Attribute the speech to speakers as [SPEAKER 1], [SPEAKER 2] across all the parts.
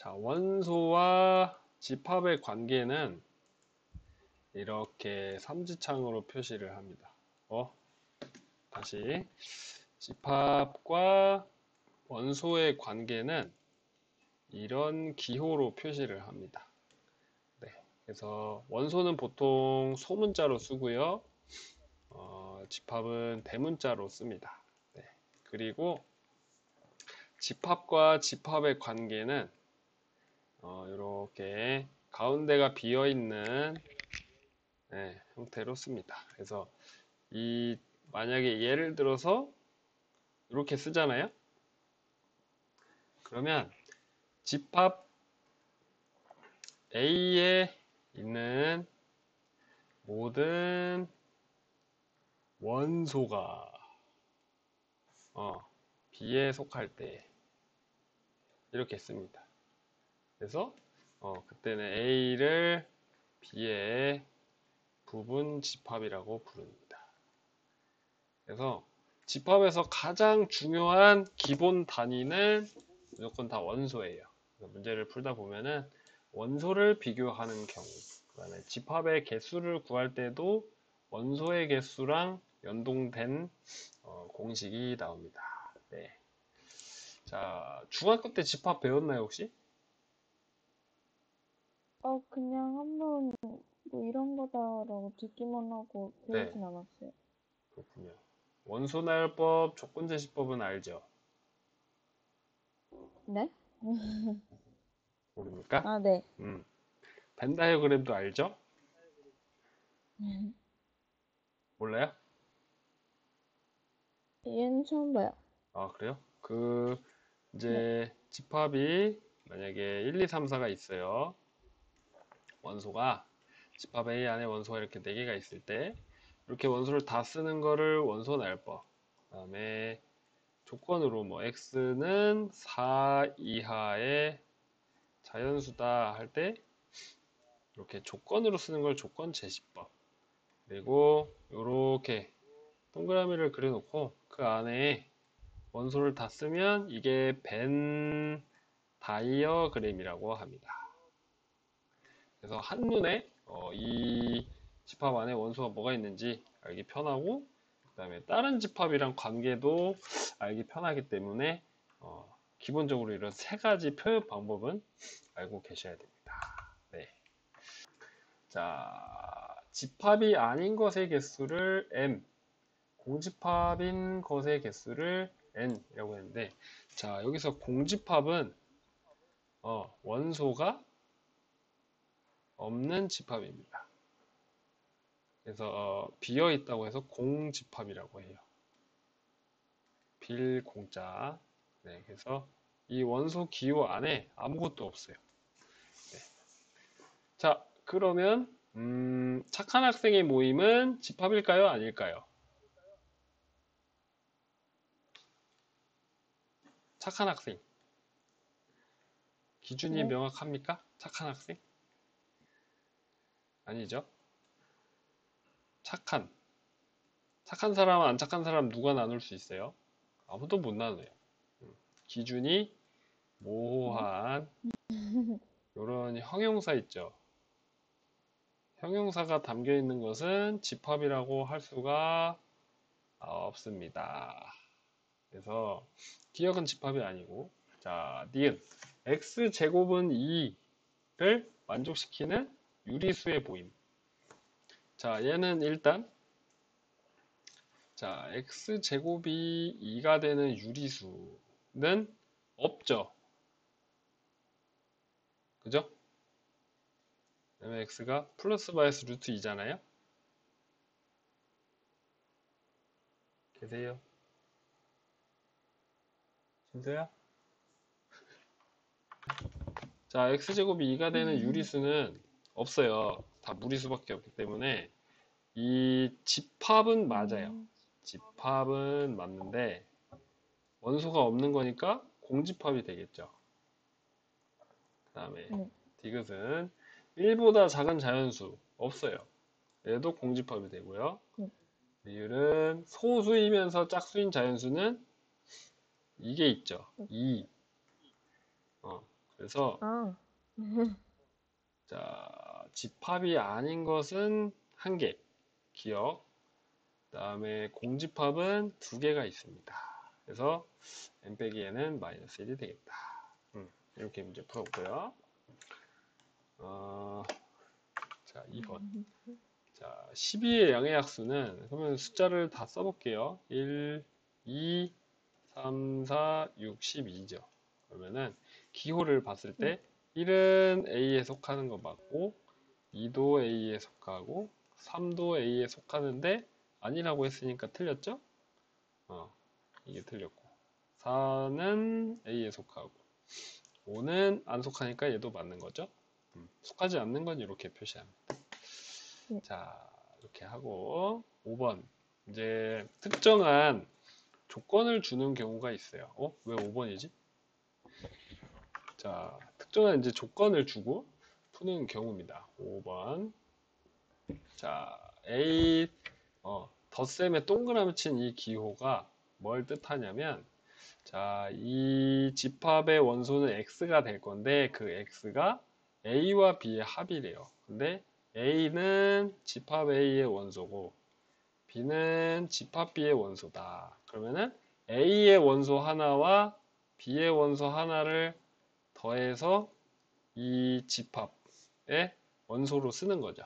[SPEAKER 1] 자, 원소와 집합의 관계는 이렇게 삼지창으로 표시를 합니다. 다시 집합과 원소의 관계는 이런 기호로 표시를 합니다. 네, 그래서 원소는 보통 소문자로 쓰고요. 집합은 대문자로 씁니다. 네, 그리고 집합과 집합의 관계는 이렇게 가운데가 비어있는 형태로 씁니다. 그래서 만약에 예를 들어서 이렇게 쓰잖아요. 그러면 집합 A에 있는 모든 원소가 B에 속할 때 이렇게 씁니다. 그래서 그때는 A를 B의 부분 집합이라고 부릅니다. 그래서 집합에서 가장 중요한 기본 단위는 무조건 다 원소예요. 문제를 풀다 보면은 원소를 비교하는 경우, 그다음에 집합의 개수를 구할 때도 원소의 개수랑 연동된 공식이 나옵니다. 네. 자, 중학교 때 집합 배웠나요, 혹시?
[SPEAKER 2] 그냥 한번 뭐 이런 거다라고 듣기만 하고
[SPEAKER 1] 네,
[SPEAKER 2] 배우진 않았어요.
[SPEAKER 1] 그렇군요. 원소 나열법, 조건제시법은 알죠?
[SPEAKER 2] 네?
[SPEAKER 1] 모릅니까?
[SPEAKER 2] 아, 네.
[SPEAKER 1] 음. 벤 다이어그램도 알죠? 몰라요?
[SPEAKER 2] 얘는 처음 봐요.
[SPEAKER 1] 아, 그래요?
[SPEAKER 2] 네.
[SPEAKER 1] 이제 집합이 만약에 1, 2, 3, 4가 있어요. 원소가 집합 A 안에 원소가 이렇게 4개가 있을 때 이렇게 원소를 다 쓰는 거를 원소 나열법. 그다음에 조건으로 뭐 x는 4 이하의 자연수다 할 때 이렇게 조건으로 쓰는 걸 조건 제시법. 그리고 이렇게 동그라미를 그려놓고 그 안에 원소를 다 쓰면 이게 벤 다이어그램이라고 합니다. 그래서 한눈에 이 집합 안에 원소가 뭐가 있는지 알기 편하고 그 다음에 다른 집합이랑 관계도 알기 편하기 때문에 기본적으로 이런 세 가지 표현 방법은 알고 계셔야 됩니다. 네. 자, 집합이 아닌 것의 개수를 m, 공집합인 것의 개수를 n이라고 했는데, 자, 여기서 공집합은 원소가 없는 집합입니다. 그래서 비어 있다고 해서 공집합이라고 해요. 빌공자. 네, 그래서 이 원소 기호 안에 아무것도 없어요. 네. 자, 그러면 착한 학생의 모임은 집합일까요? 아닐까요? 착한 학생. 기준이
[SPEAKER 2] 네.
[SPEAKER 1] 명확합니까? 착한 학생? 아니죠. 착한. 착한 사람, 안 착한 사람 누가 나눌 수 있어요? 아무도 못 나눠요. 기준이
[SPEAKER 2] 네.
[SPEAKER 1] 모호한 이런 형용사 있죠. 형용사가 담겨 있는 것은 집합이라고 할 수가 없습니다. 그래서 기억은 집합이 아니고 자, 니은 x제곱은 2를 만족시키는 유리수의 모임. 자, 얘는 일단 자, x제곱이 2가 되는 유리수는 없죠. 그죠? 그러면 x가 플러스 마이너스 루트 2잖아요. 계세요? 진짜야? 자, x제곱이 2가 되는 유리수는 없어요. 다 무리수밖에 없기 때문에 이 집합은 맞아요.
[SPEAKER 2] 음,
[SPEAKER 1] 집합은 맞는데 원소가 없는 거니까 공집합이 되겠죠. 그 다음에
[SPEAKER 2] 네.
[SPEAKER 1] 디귿은 1보다 작은 자연수 없어요. 얘도 공집합이 되고요.
[SPEAKER 2] 네.
[SPEAKER 1] 리을은 소수이면서 짝수인 자연수는 이게 있죠.
[SPEAKER 2] 네.
[SPEAKER 1] 2. 그래서
[SPEAKER 2] 아,
[SPEAKER 1] 자, 집합이 아닌 것은 한 개, 기억. 그다음에 공집합은 두 개가 있습니다. 그래서 n 빼기 n은 마이너스 1이 되겠다. 이렇게 문제 풀어볼고요. 자, 2번. 자, 12의 양의 약수는, 그러면 숫자를 다 써볼게요. 1, 2, 3, 4, 6, 12죠. 그러면은 기호를 봤을
[SPEAKER 2] 네.
[SPEAKER 1] 때 1은 A에 속하는 거 맞고 2도 A에 속하고 3도 A에 속하는데 아니라고 했으니까 틀렸죠? 이게 틀렸고 4는 A에 속하고 5는 안 속하니까 얘도 맞는 거죠? 속하지 않는 건 이렇게 표시합니다.
[SPEAKER 2] 네.
[SPEAKER 1] 자, 이렇게 하고 5번 이제 특정한 조건을 주는 경우가 있어요. 왜 5번이지? 자, 특정한 이제 조건을 주고 푸는 경우입니다. 5번. 자, A, 덧셈에 동그라미 친 이 기호가 뭘 뜻하냐면, 자, 이 집합의 원소는 X가 될 건데, 그 X가 A와 B의 합이래요. 근데 A는 집합 A의 원소고, B는 집합 B의 원소다. 그러면은 A의 원소 하나와 B의 원소 하나를 더해서 이 집합의 원소로 쓰는 거죠.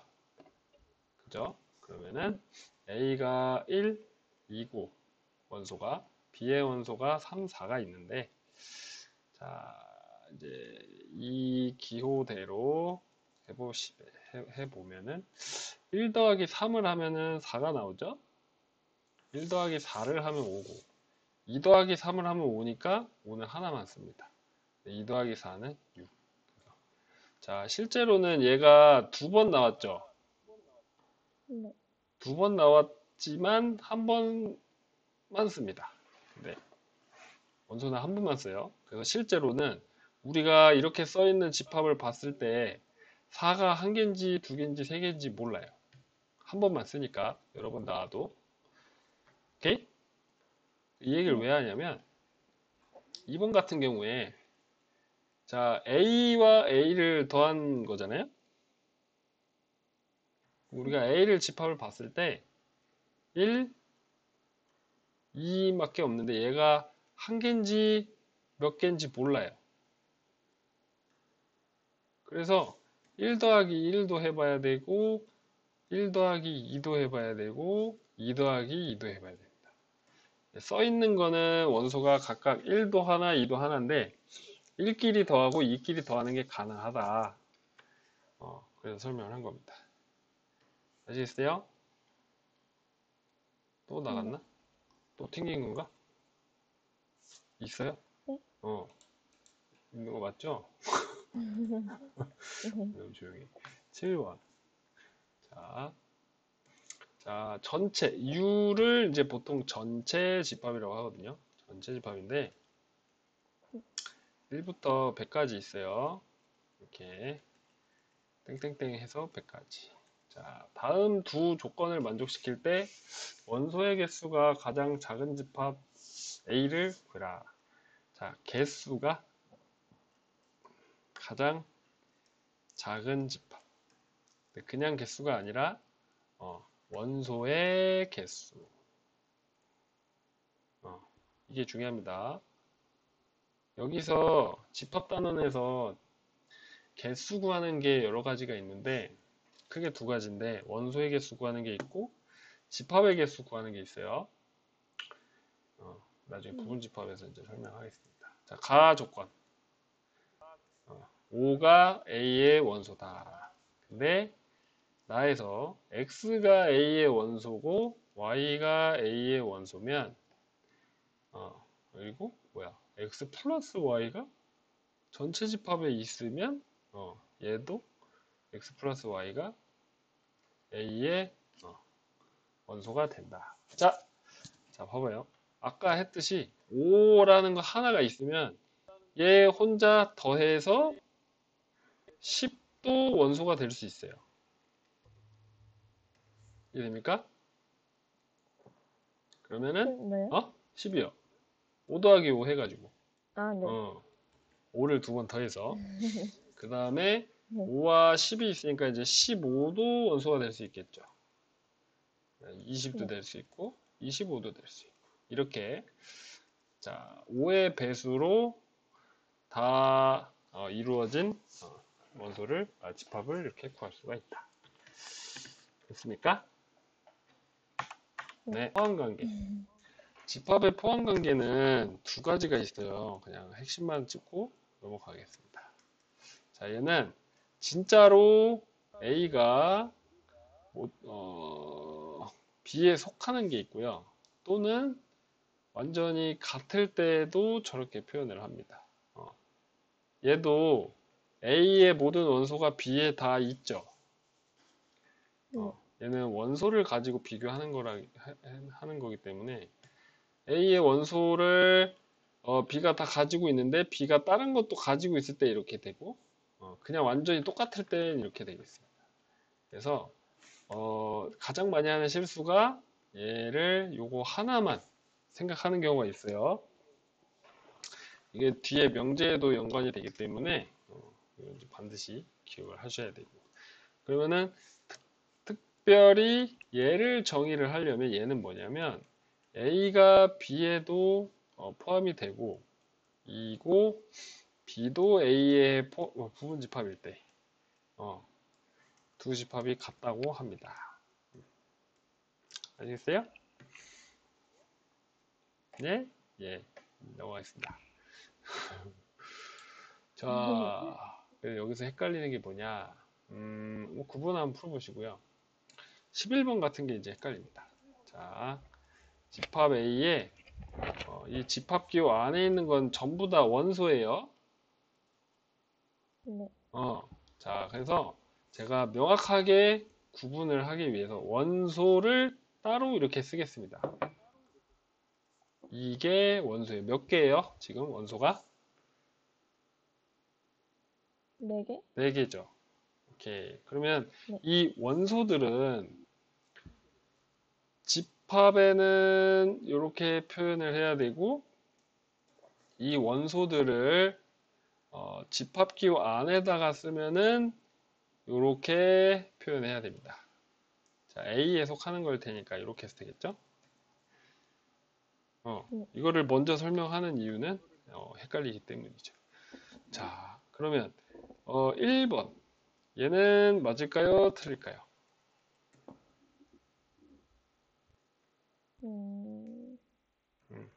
[SPEAKER 1] 그죠? 그러면은 A가 1, 2고 원소가 B의 원소가 3, 4가 있는데 자 이제 이 기호대로 해보면은 1 더하기 3을 하면은 4가 나오죠? 1 더하기 4를 하면 5고 2 더하기 3을 하면 5니까 5는 하나만 씁니다. 2 더하기 4는 6. 자, 실제로는 얘가 두 번 나왔죠?
[SPEAKER 2] 네.
[SPEAKER 1] 두 번 나왔지만 한 번만 씁니다. 네. 원소는 한 번만 써요. 그래서 실제로는 우리가 이렇게 써 있는 집합을 봤을 때 4가 한 개인지 두 개인지 세 개인지 몰라요. 한 번만 쓰니까 여러 번 나와도. 오케이? 이 얘기를
[SPEAKER 2] 네.
[SPEAKER 1] 왜 하냐면 2번 같은 경우에 자, A와 A를 더한 거잖아요. 우리가 A를 집합을 봤을 때 1, 2밖에 없는데 얘가 한 개인지 몇 개인지 몰라요. 그래서 1 더하기 1도 해봐야 되고 1 더하기 2도 해봐야 되고 2 더하기 2도 해봐야 됩니다. 써 있는 거는 원소가 각각 1도 하나, 2도 하나인데 1끼리 더하고 2끼리 더하는 게 가능하다. 그래서 설명을 한 겁니다. 아시겠어요? 또
[SPEAKER 2] 네.
[SPEAKER 1] 나갔나? 또 튕긴 건가? 있어요?
[SPEAKER 2] 네.
[SPEAKER 1] 어, 있는 거 맞죠?
[SPEAKER 2] 네.
[SPEAKER 1] 너무 조용히. 7번. 자, 자, 전체, U를 이제 보통 전체 집합이라고 하거든요. 전체 집합인데, 1부터 100까지 있어요. 이렇게, 땡땡땡 해서 100까지. 자, 다음 두 조건을 만족시킬 때, 원소의 개수가 가장 작은 집합 A를 구해라. 자, 개수가 가장 작은 집합. 그냥 개수가 아니라, 원소의 개수. 이게 중요합니다. 여기서 집합 단원에서 개수 구하는 게 여러 가지가 있는데 크게 두 가지인데 원소의 개수 구하는 게 있고 집합의 개수 구하는 게 있어요. 나중에
[SPEAKER 2] 네.
[SPEAKER 1] 부분 집합에서 이제 설명하겠습니다. 자, 가 조건. 5가 A의 원소다. 근데 나에서 X가 A의 원소고 Y가 A의 원소면 그리고 뭐야? X 플러스 Y가 전체 집합에 있으면 얘도 x 플러스 y가 a의 원소가 된다. 자, 봐봐요. 아까 했듯이 5라는 거 하나가 있으면 얘 혼자 더해서 10도 원소가 될 수 있어요. 이해됩니까? 그러면은
[SPEAKER 2] 네.
[SPEAKER 1] 10이요. 5 더하기 5 해가지고
[SPEAKER 2] 아, 네.
[SPEAKER 1] 5를 두 번 더해서. 그 다음에
[SPEAKER 2] 네.
[SPEAKER 1] 5와 10이 있으니까 이제 15도 원소가 될 수 있겠죠. 20도
[SPEAKER 2] 네.
[SPEAKER 1] 될 수 있고 25도 될 수 있고 이렇게 자 5의 배수로 다 이루어진 원소를 집합을 이렇게 구할 수가 있다. 됐습니까? 네. 포함관계. 집합의 포함관계는 두 가지가 있어요. 그냥 핵심만 짚고 넘어가겠습니다. 자, 얘는 진짜로 A가 B에 속하는 게 있고요. 또는 완전히 같을 때도 저렇게 표현을 합니다. 얘도 A의 모든 원소가 B에 다 있죠.
[SPEAKER 2] 네.
[SPEAKER 1] 얘는 원소를 가지고 비교하는 하는 거기 때문에 A의 원소를 B가 다 가지고 있는데 B가 다른 것도 가지고 있을 때 이렇게 되고 그냥 완전히 똑같을 때는 이렇게 되겠습니다. 그래서 가장 많이 하는 실수가 얘를 요거 하나만 생각하는 경우가 있어요. 이게 뒤에 명제에도 연관이 되기 때문에 이건 반드시 기억을 하셔야 되고 그러면은 특별히 얘를 정의를 하려면 얘는 뭐냐면 A가 B에도 포함이 되고 이고 B도 A의 부분 집합일 때 두 집합이 같다고 합니다. 아시겠어요? 네? 예, 넘어가겠습니다. 자, 여기서 헷갈리는 게 뭐냐? 뭐 구분 한번 풀어보시고요. 11번 같은 게 이제 헷갈립니다. 자, 집합 A에 이 집합기호 안에 있는 건 전부 다 원소예요.
[SPEAKER 2] 네.
[SPEAKER 1] 자, 그래서 제가 명확하게 구분을 하기 위해서 원소를 따로 이렇게 쓰겠습니다. 이게 원소예요. 몇 개예요? 지금 원소가?
[SPEAKER 2] 4개?
[SPEAKER 1] 4개죠. 오케이. 그러면
[SPEAKER 2] 네.
[SPEAKER 1] 이 원소들은 집합에는 이렇게 표현을 해야 되고 이 원소들을 집합기호 안에다가 쓰면은 이렇게 표현해야 됩니다. 자, A에 속하는 걸 테니까 이렇게 해서 되겠죠?
[SPEAKER 2] 네.
[SPEAKER 1] 이거를 먼저 설명하는 이유는 헷갈리기 때문이죠. 자, 그러면 1번 얘는 맞을까요? 틀릴까요?
[SPEAKER 2] 음,
[SPEAKER 1] 음,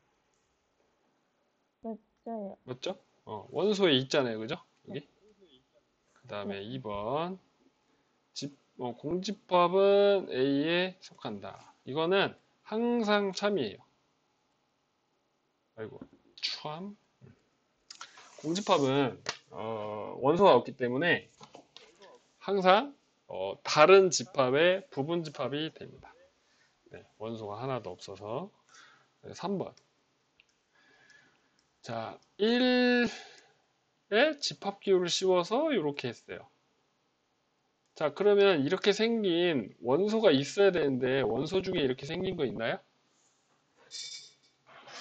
[SPEAKER 2] 맞아요.
[SPEAKER 1] 맞죠? 원소에 있잖아요, 그죠?
[SPEAKER 2] 네.
[SPEAKER 1] 여기. 그
[SPEAKER 2] 네.
[SPEAKER 1] 다음에 2번 공집합은 A에 속한다. 이거는 항상 참이에요. 아이고 참. 공집합은 원소가 없기 때문에 항상 다른 집합의 부분 집합이 됩니다. 네, 원소가 하나도 없어서 3번. 자, 1에 집합 기호를 씌워서 이렇게 했어요. 자, 그러면 이렇게 생긴 원소가 있어야 되는데 원소 중에 이렇게 생긴 거 있나요?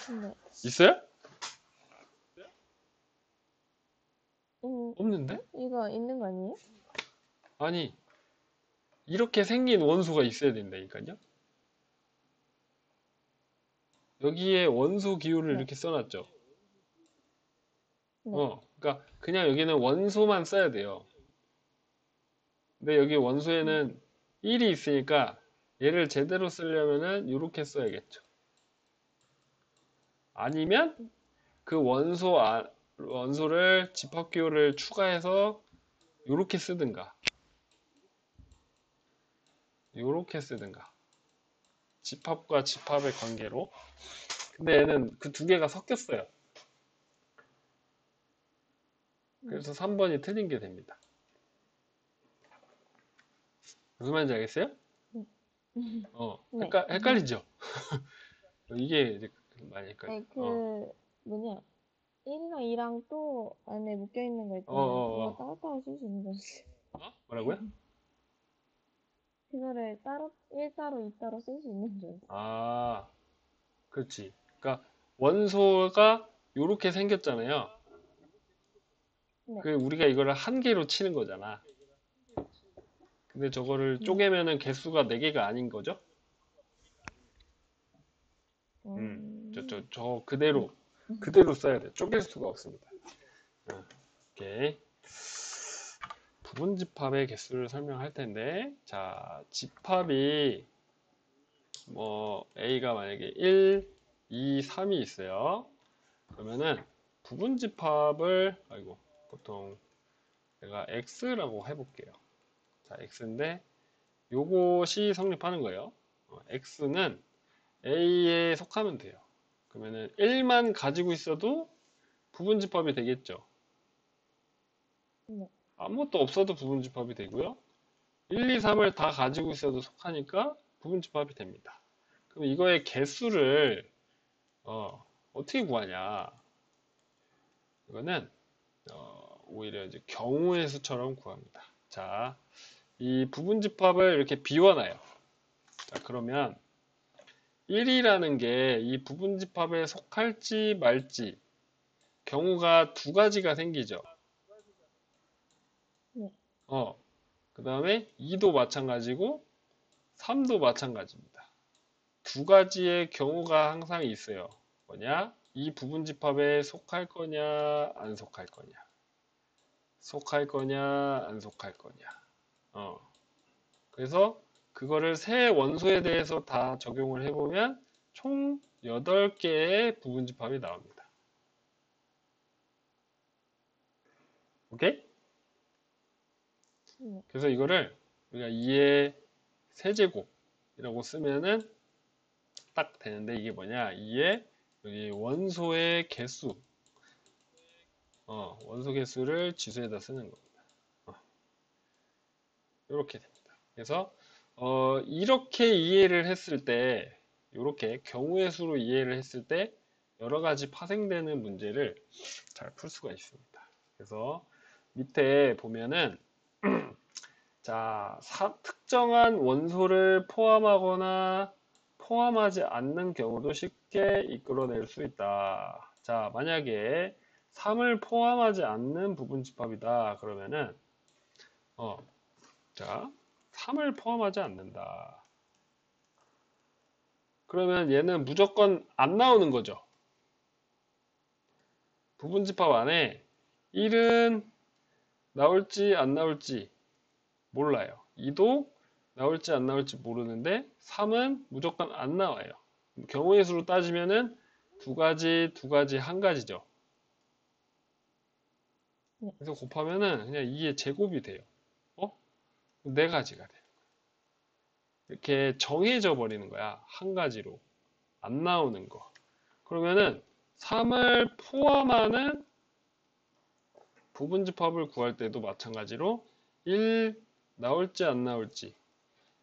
[SPEAKER 2] 네.
[SPEAKER 1] 있어요?
[SPEAKER 2] 음,
[SPEAKER 1] 없는데?
[SPEAKER 2] 이거 있는 거 아니에요?
[SPEAKER 1] 아니, 이렇게 생긴 원소가 있어야 된다니까요. 여기에 원소 기호를
[SPEAKER 2] 네.
[SPEAKER 1] 이렇게 써놨죠.
[SPEAKER 2] 네.
[SPEAKER 1] 그러니까 그냥 여기는 원소만 써야 돼요. 근데 여기
[SPEAKER 2] 네.
[SPEAKER 1] 원소에는 1이 있으니까 얘를 제대로 쓰려면은 이렇게 써야겠죠. 아니면 그 원소를 집합 기호를 추가해서 이렇게 쓰든가, 이렇게 쓰든가. 집합과 집합의 관계로. 근데 얘는 그 두 개가 섞였어요. 그래서 3번이 틀린 게 됩니다. 무슨 말인지 알겠어요?
[SPEAKER 2] 네. 네.
[SPEAKER 1] 헷갈리죠? 이게 이제 많이 헷갈려.
[SPEAKER 2] 아니, 뭐냐. 1이랑 2랑 또 안에 묶여있는 거
[SPEAKER 1] 어,
[SPEAKER 2] 있잖아요.
[SPEAKER 1] 어,
[SPEAKER 2] 그거
[SPEAKER 1] 어.
[SPEAKER 2] 따로따로 쓸 수 있는 줄 알았어요.
[SPEAKER 1] 뭐라고요?
[SPEAKER 2] 그거를 따로, 1 따로, 2 따로 쓸 수 있는 줄 알았어요.
[SPEAKER 1] 아, 그렇지. 그러니까 원소가 이렇게 생겼잖아요.
[SPEAKER 2] 네.
[SPEAKER 1] 우리가 이거를 한 개로 치는 거잖아. 근데 저거를
[SPEAKER 2] 네.
[SPEAKER 1] 쪼개면은 개수가 4개가 아닌 거죠?
[SPEAKER 2] 네.
[SPEAKER 1] 그대로 써야 돼. 쪼갤 수가 없습니다. 오케이. 부분 집합의 개수를 설명할 텐데, 자, 집합이 뭐 A가 만약에 1, 2, 3이 있어요. 그러면은 부분 집합을 보통 내가 X라고 해볼게요. 자, X인데 요것이 성립하는 거예요. X는 A에 속하면 돼요. 그러면은 1만 가지고 있어도 부분 집합이 되겠죠.
[SPEAKER 2] 네.
[SPEAKER 1] 아무것도 없어도 부분 집합이 되고요. 1, 2, 3을 다 가지고 있어도 속하니까 부분 집합이 됩니다. 그럼 이거의 개수를 어떻게 구하냐? 이거는 오히려 이제 경우의 수처럼 구합니다. 자, 이 부분 집합을 이렇게 비워놔요. 자, 그러면 1이라는 게 이 부분 집합에 속할지 말지 경우가 두 가지가 생기죠.
[SPEAKER 2] 네.
[SPEAKER 1] 그 다음에 2도 마찬가지고 3도 마찬가지입니다. 두 가지의 경우가 항상 있어요. 뭐냐? 이 부분 집합에 속할 거냐, 안 속할 거냐. 속할 거냐, 안 속할 거냐. 어. 그래서 그거를 세 원소에 대해서 다 적용을 해보면 총 8개의 부분 집합이 나옵니다. 오케이?
[SPEAKER 2] 네.
[SPEAKER 1] 그래서 이거를 우리가 2의 세제곱이라고 쓰면은 딱 되는데 이게 뭐냐? 2의 여기 원소의 개수, 원소 개수를 지수에다 쓰는 겁니다. 이렇게 됩니다. 그래서 이렇게 이해를 했을 때, 이렇게 경우의 수로 이해를 했을 때 여러 가지 파생되는 문제를 잘 풀 수가 있습니다. 그래서 밑에 보면은 자, 특정한 원소를 포함하거나 포함하지 않는 경우도 쉽게 이끌어낼 수 있다. 자, 만약에 3을 포함하지 않는 부분 집합이다. 그러면은 자, 3을 포함하지 않는다. 그러면 얘는 무조건 안 나오는 거죠. 부분 집합 안에 1은 나올지 안 나올지 몰라요. 2도 나올지 안 나올지 모르는데 3은 무조건 안 나와요. 경우의 수로 따지면은 두 가지, 한 가지죠.
[SPEAKER 2] 네.
[SPEAKER 1] 그래서 곱하면은 그냥 2의 제곱이 돼요. 네 가지가 돼요. 이렇게 정해져 버리는 거야. 한 가지로. 안 나오는 거. 그러면은 3을 포함하는 부분 집합을 구할 때도 마찬가지로 1 나올지 안 나올지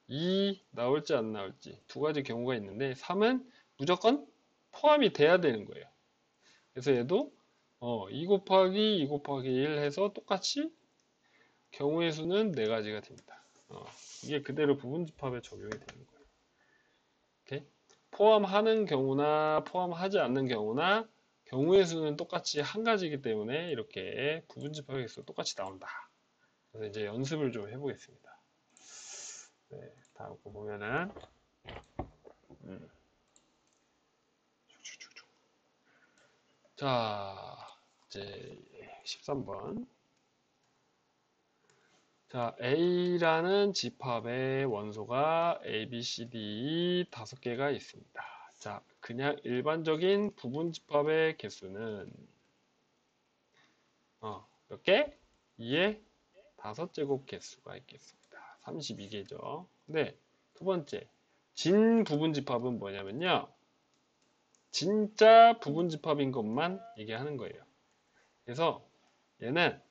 [SPEAKER 1] 2 나올지 안 나올지 두 가지 경우가 있는데 3은 무조건 포함이 돼야 되는 거예요. 그래서 얘도 2 곱하기 2 곱하기 1 해서 똑같이 경우의 수는 네 가지가 됩니다. 이게 그대로 부분 집합에 적용이 되는 거예요. 오케이? 포함하는 경우나 포함하지 않는 경우나 경우의 수는 똑같이 한 가지이기 때문에 이렇게 부분 집합의 개수가 똑같이 나온다. 그래서 이제 연습을 좀 해보겠습니다. 네, 다음 거 보면은 자, 이제 13번. 자, A라는 집합의 원소가 A, B, C, D 5개가 있습니다. 자, 그냥 일반적인 부분 집합의 개수는 몇 개? 2의 5제곱 개수가 있겠습니다. 32개죠. 네, 두 번째. 진 부분 집합은 뭐냐면요. 진짜 부분 집합인 것만 얘기하는 거예요. 그래서 얘는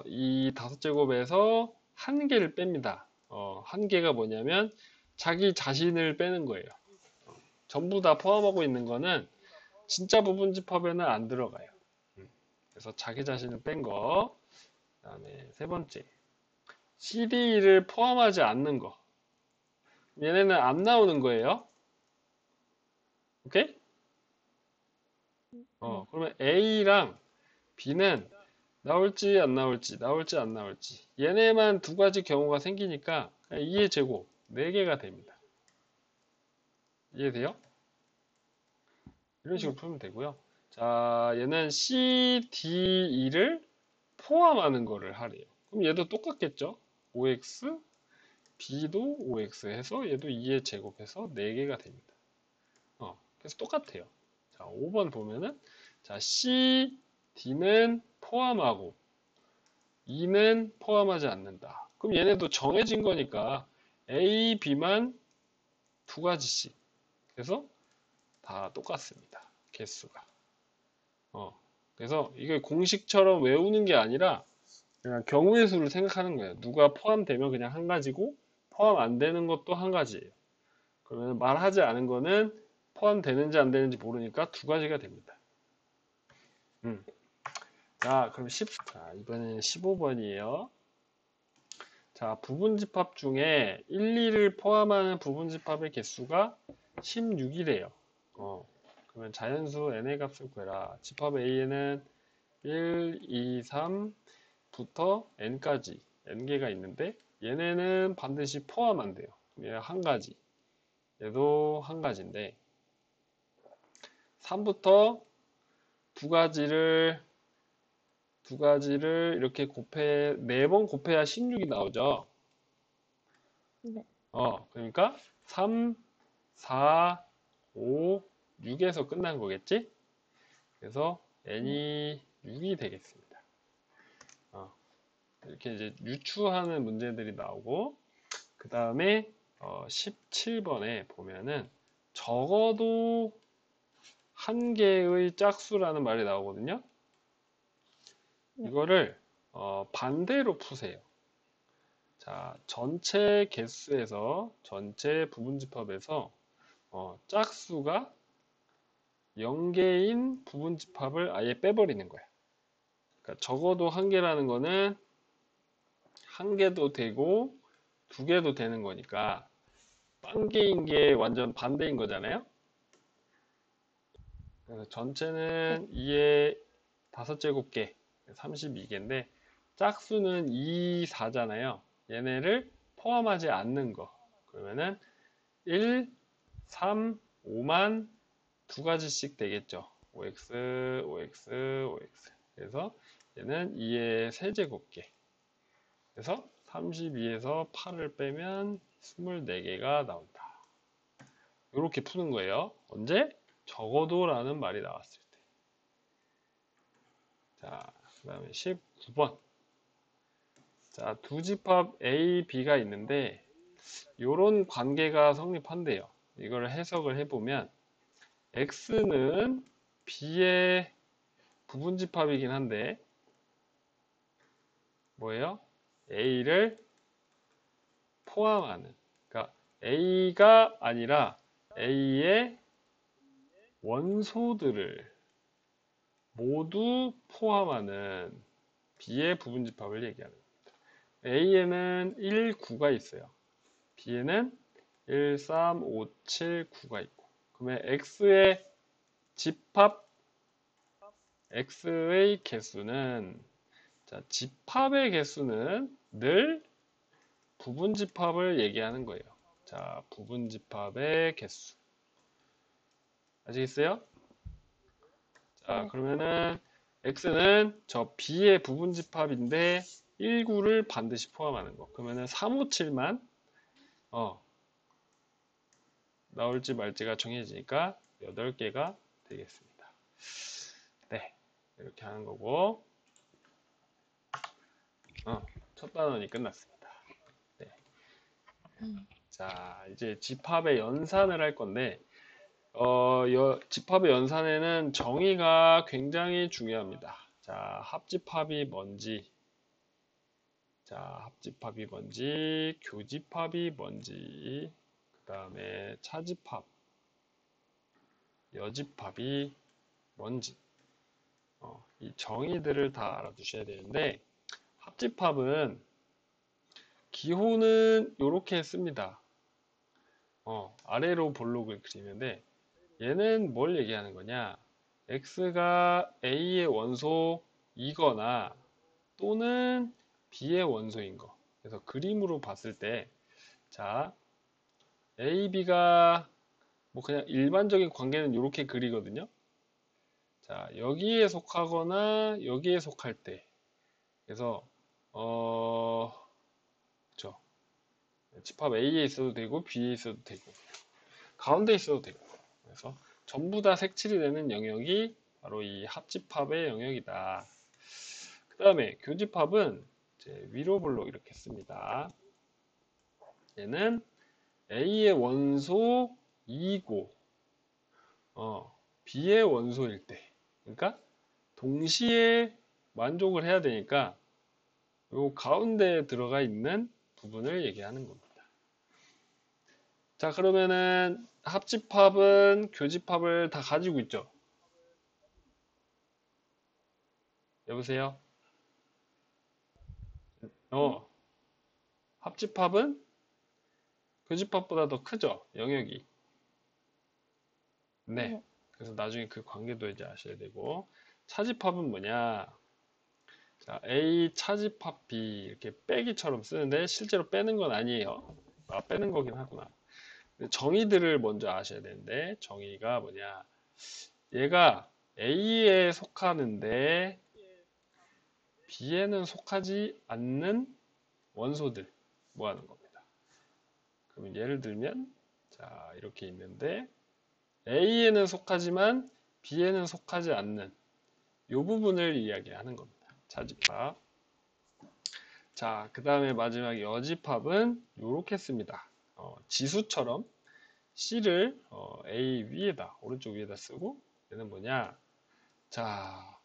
[SPEAKER 1] 이 5제곱에서 한 개를 뺍니다. 한 개가 뭐냐면 자기 자신을 빼는 거예요. 전부 다 포함하고 있는 거는 진짜 부분 집합에는 안 들어가요. 그래서 자기 자신을 뺀 거. 그다음에 세 번째. CD를 포함하지 않는 거. 얘네는 안 나오는 거예요. 오케이?
[SPEAKER 2] 네.
[SPEAKER 1] 그러면 A랑 B는 나올지 안 나올지, 나올지 안 나올지. 얘네만 두 가지 경우가 생기니까 2의 제곱 4개가 됩니다. 이해돼요? 이런 식으로
[SPEAKER 2] 네.
[SPEAKER 1] 풀면 되고요. 자, 얘는 C, D, E를 포함하는 거를 하래요. 그럼 얘도 똑같겠죠? 5x, B도 5x 해서 얘도 2의 제곱해서 4개가 됩니다. 그래서 똑같아요. 자, 5번 보면은 자, C, D는 포함하고 E는 포함하지 않는다. 그럼 얘네도 정해진 거니까 A, B만 두 가지씩. 그래서 다 똑같습니다. 개수가. 그래서 이게 공식처럼 외우는 게 아니라 그냥 경우의 수를 생각하는 거예요. 누가 포함되면 그냥 한 가지고 포함 안 되는 것도 한 가지예요. 그러면 말하지 않은 거는 포함되는지 안 되는지 모르니까 두 가지가 됩니다. 자, 그럼 자, 이번에는 15번이에요. 자, 부분집합 중에 1, 2를 포함하는 부분집합의 개수가 16이래요. 그러면 자연수 n의 값을 구해라. 집합 A에는 1, 2, 3부터 n까지 n개가 있는데 얘네는 반드시 포함 안 돼요. 얘 한 가지. 얘도 한 가지인데 3부터 두 가지를 이렇게 네 번 곱해야 16이 나오죠.
[SPEAKER 2] 네.
[SPEAKER 1] 그러니까 3, 4, 5, 6에서 끝난 거겠지? 그래서
[SPEAKER 2] 네.
[SPEAKER 1] n이 6이 되겠습니다. 이렇게 이제 유추하는 문제들이 나오고, 그 다음에 17번에 보면은 적어도 한 개의 짝수라는 말이 나오거든요.
[SPEAKER 2] 네.
[SPEAKER 1] 이거를 반대로 푸세요. 자, 전체 개수에서 전체 부분집합에서 짝수가 0개인 부분집합을 아예 빼버리는 거야. 그러니까 적어도 한 개라는 거는 한 개도 되고 두 개도 되는 거니까 빵 개인 게 완전 반대인 거잖아요. 그래서
[SPEAKER 2] 네.
[SPEAKER 1] 전체는 2의 5제곱개 32개인데 짝수는 2, 4잖아요. 얘네를 포함하지 않는 거. 그러면은 1, 3, 5만 두 가지씩 되겠죠. 5x, 5x, 5x. 그래서 얘는 2의 세제곱계. 그래서 32에서 8을 빼면 24개가 나온다. 이렇게 푸는 거예요. 언제? 적어도라는 말이 나왔을 때. 자, 그 다음에 19번. 자, 두 집합 A, B가 있는데 이런 관계가 성립한대요. 이걸 해석을 해보면 X는 B의 부분집합이긴 한데 뭐예요? A를 포함하는. 그러니까 A가 아니라 A의 원소들을 모두 포함하는 B의 부분집합을 얘기하는 겁니다. A에는 1, 9가 있어요. B에는 1, 3, 5, 7, 9가 있고. 그러면 X의 집합, X의 개수는, 자, 집합의 개수는 늘 부분집합을 얘기하는 거예요. 자, 부분집합의 개수. 아시겠어요? 자,
[SPEAKER 2] 네.
[SPEAKER 1] 그러면은 x는 저 b의 부분집합인데 19를 반드시 포함하는 거. 그러면은 357만 나올지 말지가 정해지니까 8개가 되겠습니다. 네, 이렇게 하는 거고 첫 단원이 끝났습니다. 네. 자, 이제 집합의 연산을 할 건데 집합의 연산에는 정의가 굉장히 중요합니다. 자, 합집합이 뭔지, 자, 합집합이 뭔지, 교집합이 뭔지, 그 다음에 차집합, 여집합이 뭔지, 이 정의들을 다 알아두셔야 되는데, 합집합은 기호는 이렇게 씁니다. 아래로 볼록을 그리는데, 얘는 뭘 얘기하는 거냐? x가 a의 원소 이거나 또는 B의 원소인 거. 그래서 그림으로 봤을 때, 자, A, B가 뭐 그냥 일반적인 관계는 이렇게 그리거든요. 자, 여기에 속하거나 여기에 속할 때. 그래서, 그쵸. 집합 A에 있어도 되고, B에 있어도 되고, 가운데 있어도 되고. 그래서 전부 다 색칠이 되는 영역이 바로 이 합집합의 영역이다. 그 다음에 교집합은 이제 위로 볼록 이렇게 씁니다. 얘는 A의 원소 2고, B의 원소일 때. 그러니까 동시에 만족을 해야 되니까 요 가운데에 들어가 있는 부분을 얘기하는 겁니다. 자, 그러면은 합집합은 교집합을 다 가지고 있죠? 여보세요?
[SPEAKER 2] 네?
[SPEAKER 1] 어, 합집합은 교집합보다 더 크죠? 영역이. 네.
[SPEAKER 2] 네.
[SPEAKER 1] 그래서 나중에 그 관계도 이제 아셔야 되고. 차집합은 뭐냐? 자, A 차집합 B 이렇게 빼기처럼 쓰는데 실제로 빼는 건 아니에요. 아, 빼는 거긴 하구나. 정의들을 먼저 아셔야 되는데 정의가 뭐냐? 얘가 A에 속하는데 B에는 속하지 않는 원소들 뭐 하는 겁니다. 그러면 예를 들면 자, 이렇게 있는데 A에는 속하지만 B에는 속하지 않는 이 부분을 이야기하는 겁니다. 차집합. 자, 그 다음에 마지막 여집합은 이렇게 씁니다. 지수처럼 C를 A 위에다, 오른쪽 위에다 쓰고 얘는 뭐냐? 자,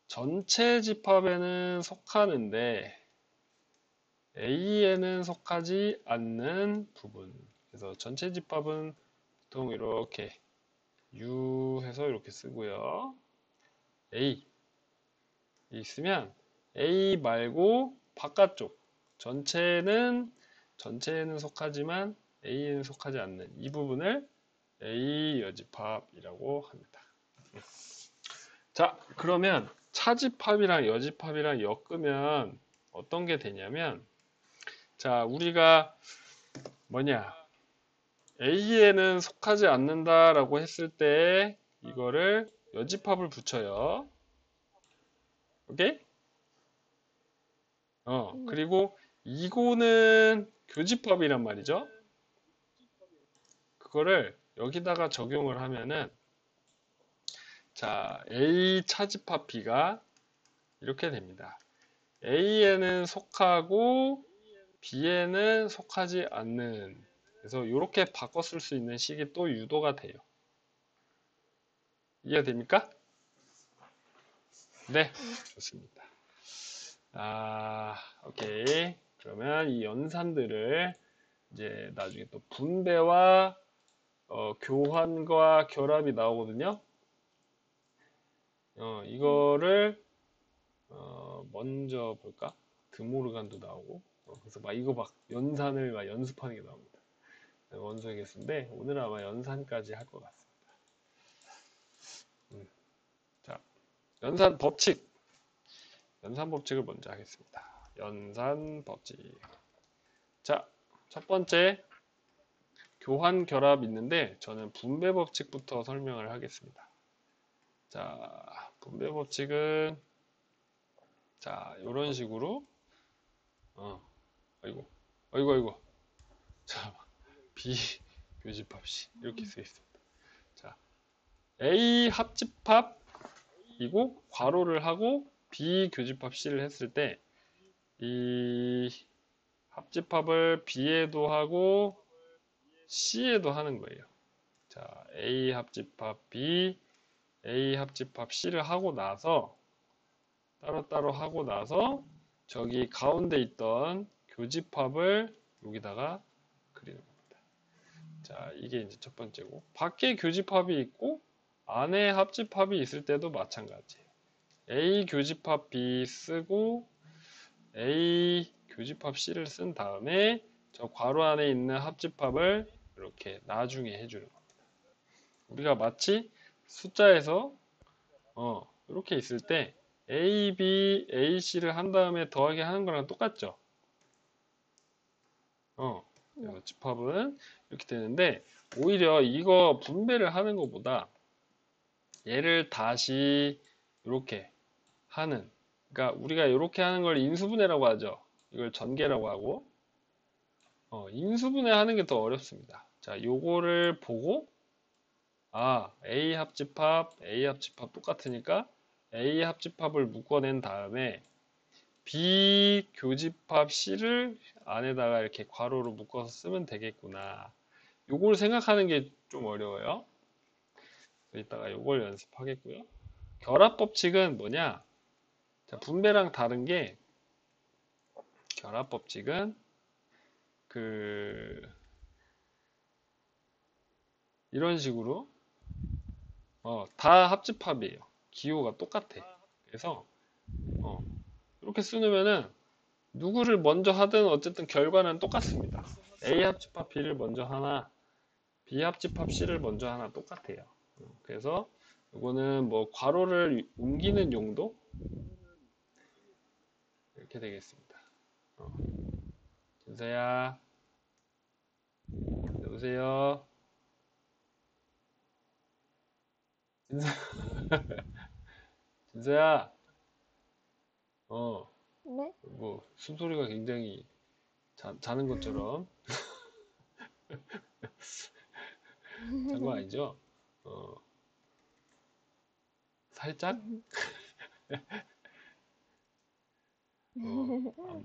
[SPEAKER 1] 전체 집합에는 속하는데 A에는 속하지 않는 부분. 그래서 전체 집합은 보통 이렇게 U 해서 이렇게 쓰고요. A 있으면 A 말고 바깥쪽 전체에는 속하지만 A에는 속하지 않는 이 부분을 A 여집합이라고 합니다. 자, 그러면 차집합이랑 여집합이랑 엮으면 어떤 게 되냐면 자, 우리가 뭐냐 A에는 속하지 않는다라고 했을 때 이거를 여집합을 붙여요. 오케이?
[SPEAKER 2] 네.
[SPEAKER 1] 그리고 이거는 교집합이란 말이죠. 그거를 여기다가 적용을 하면은 자, A 차집합 B가 이렇게 됩니다. A에는 속하고 B에는 속하지 않는 그래서 이렇게 바꿔 쓸 수 있는 식이 또 유도가 돼요. 이해됩니까? 네, 좋습니다. 아, 오케이. 그러면 이 연산들을 이제 나중에 또 분배와 교환과 결합이 나오거든요. 이거를 먼저 볼까? 드모르간도 나오고 그래서 막 이거 막 연산을 막 연습하는 게 나옵니다. 원소의 개수인데 오늘은 아마 연산까지 할 것 같습니다. 자, 연산 법칙. 연산 법칙을 먼저 하겠습니다. 연산 법칙. 자, 첫 번째 교환 결합 있는데 저는 분배 법칙부터 설명을 하겠습니다. 자, 분배 법칙은 자, 이런 식으로 아이고 아이고 자, 비교집합 C 이렇게 쓰여 있습니다. 자, A 합집합이고 괄호를 하고 B 교집합 C를 했을 때 이 합집합을 B에도 하고 C에도 하는 거예요. 자, A 합집합 B, A 합집합 C를 하고 나서 따로따로 하고 나서 저기 가운데 있던 교집합을 여기다가 그리는 겁니다. 자, 이게 이제 첫 번째고 밖에 교집합이 있고 안에 합집합이 있을 때도 마찬가지예요. A 교집합 B 쓰고 A 교집합 C를 쓴 다음에 저 괄호 안에 있는 합집합을 이렇게 나중에 해주는 겁니다. 우리가 마치 숫자에서 이렇게 있을 때 A, B, A, C를 한 다음에 더하기 하는 거랑 똑같죠?
[SPEAKER 2] 네.
[SPEAKER 1] 그래서 집합은 이렇게 되는데, 오히려 이거 분배를 하는 것보다 얘를 다시 이렇게 하는, 그러니까 우리가 이렇게 하는 걸 인수분해라고 하죠. 이걸 전개라고 하고, 인수분해 하는 게 더 어렵습니다. 자, 요거를 보고, A 합집합 똑같으니까 A 합집합을 묶어낸 다음에 B 교집합 C를 안에다가 이렇게 괄호로 묶어서 쓰면 되겠구나. 요걸 생각하는 게 좀 어려워요. 이따가 요걸 연습하겠고요. 결합 법칙은 뭐냐? 자, 분배랑 다른 게 결합 법칙은 그 이런 식으로 다 합집합이에요. 기호가 똑같아. 그래서 어, 이렇게 쓰면은 누구를 먼저 하든 어쨌든 결과는 똑같습니다. A 합집합 B를 먼저 하나, B 합집합 C를 먼저 하나 똑같아요. 그래서 이거는 뭐 괄호를 옮기는 용도 이렇게 되겠습니다. 진서야, 여보세요. 진서, 진서야. 어,
[SPEAKER 2] 네?
[SPEAKER 1] 뭐 숨소리가 굉장히 자는 것처럼 잔 거 아니죠? 어, 살짝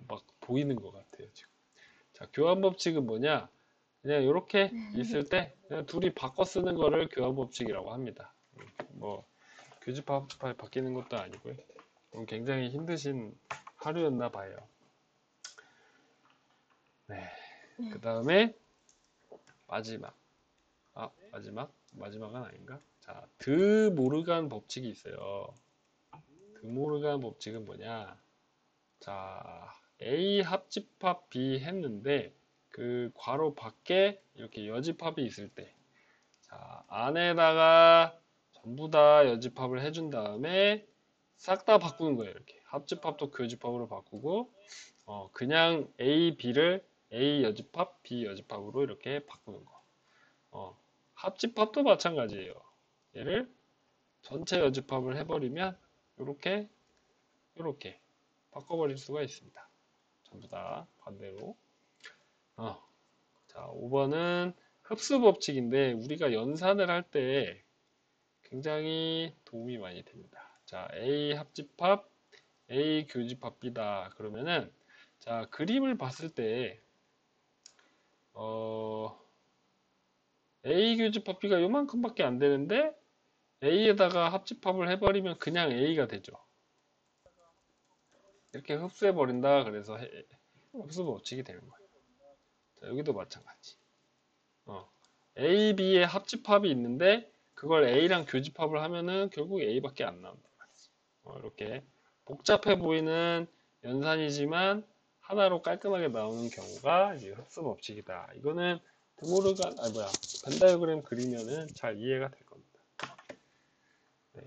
[SPEAKER 1] 막 보이는 것 같아요 지금. 자, 교환 법칙은 뭐냐? 그냥 이렇게 있을 때 그냥 둘이 바꿔 쓰는 거를 교환 법칙이라고 합니다. 뭐 교집합 바뀌는 것도 아니고요. 굉장히 힘드신 하루였나 봐요. 네. 그 다음에 마지막. 마지막은 아닌가? 자, 드모르간 법칙이 있어요. 드모르간 법칙은 뭐냐? 자, A 합집합 B 했는데 그 괄호 밖에 이렇게 여집합이 있을 때, 자, 안에다가 전부 다 여집합을 해준 다음에 싹 다 바꾸는 거예요. 이렇게 합집합도 교집합으로 바꾸고, 그냥 A, B를 A 여집합, B 여집합으로 이렇게 바꾸는 거. 합집합도 마찬가지예요. 얘를 전체 여집합을 해버리면 이렇게 이렇게 바꿔버릴 수가 있습니다. 전부 다 반대로. 자, 5번은 흡수 법칙인데 우리가 연산을 할 때 굉장히 도움이 많이 됩니다. 자, A 합집합, A 교집합 B다. 그러면은 자, 그림을 봤을 때 어, A 교집합 B가 요만큼밖에 안 되는데 A에다가 합집합을 해버리면 그냥 A가 되죠. 이렇게 흡수해버린다. 그래서 흡수 법칙이 되는 거예요. 자, 여기도 마찬가지. A, B의 합집합이 있는데 그걸 A랑 교집합을 하면은 결국 A밖에 안 나온단 말이지. 이렇게 복잡해 보이는 연산이지만 하나로 깔끔하게 나오는 경우가 이제 흡수 법칙이다. 이거는 드모르간, 벤 다이어그램 그리면은 잘 이해가 될 겁니다. 네.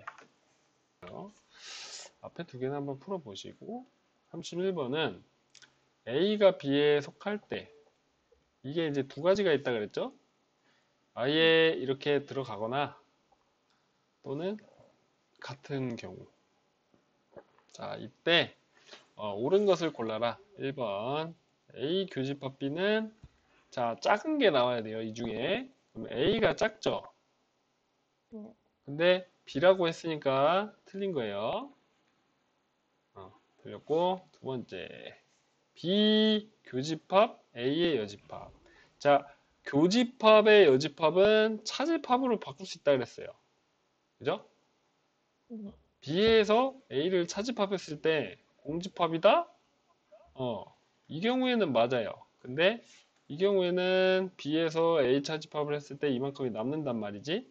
[SPEAKER 1] 앞에 두 개는 한번 풀어보시고 31번은 A가 B에 속할 때 이게 이제 두 가지가 있다 그랬죠? 아예 이렇게 들어가거나 또는 같은 경우. 자, 이때 옳은 것을 골라라. 1번 A 교집합 B는 자, 작은 게 나와야 돼요. 이 중에. 그럼 A가 작죠?
[SPEAKER 2] 네.
[SPEAKER 1] 근데 B라고 했으니까 틀린 거예요. 틀렸고 두 번째 B 교집합 A의 여집합. 자, 교집합의 여집합은 차집합으로 바꿀 수 있다 그랬어요. 그죠?
[SPEAKER 2] 네.
[SPEAKER 1] B에서 A를 차집합했을 때 공집합이다? 이 경우에는 맞아요. 근데 이 경우에는 B에서 A 차집합을 했을 때 이만큼이 남는단 말이지.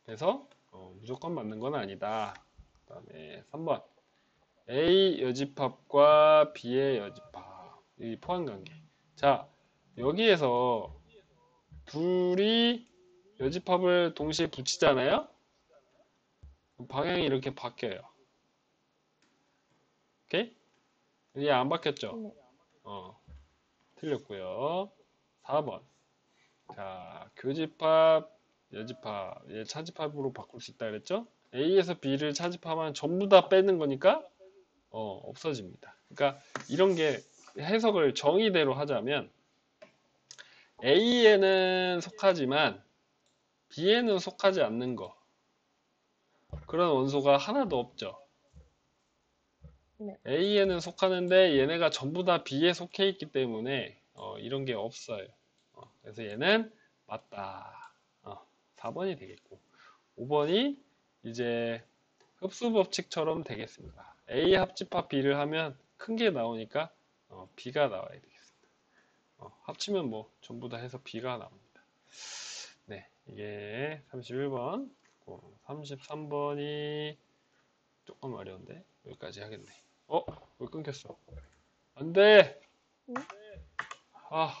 [SPEAKER 1] 그래서 무조건 맞는 건 아니다. 그 다음에 3번 A 여집합과 B의 여집합 이 포함관계. 자, 여기에서 둘이 여집합을 동시에 붙이잖아요. 방향이 이렇게 바뀌어요. 오케이? 이게 안 바뀌었죠?
[SPEAKER 2] 네.
[SPEAKER 1] 틀렸고요. 4번. 자, 교집합, 여집합, 얘 차집합으로 바꿀 수 있다 그랬죠? A에서 B를 차집합하면 전부 다 빼는 거니까 없어집니다. 그러니까 이런 게 해석을 정의대로 하자면 A에는 속하지만 B에는 속하지 않는 거. 그런 원소가 하나도 없죠.
[SPEAKER 2] 네.
[SPEAKER 1] A에는 속하는데 얘네가 전부 다 B에 속해 있기 때문에 이런 게 없어요. 그래서 얘는 맞다. 4번이 되겠고 5번이 이제 흡수 법칙처럼 되겠습니다. A 합집합 B를 하면 큰 게 나오니까 B가 나와야 되겠습니다. 합치면 뭐 전부 다 해서 B가 나옵니다. 네, 이게 31번, 33번이 조금 어려운데 여기까지 하겠네. 왜 끊겼어? 안 돼!
[SPEAKER 2] 응?
[SPEAKER 1] 아,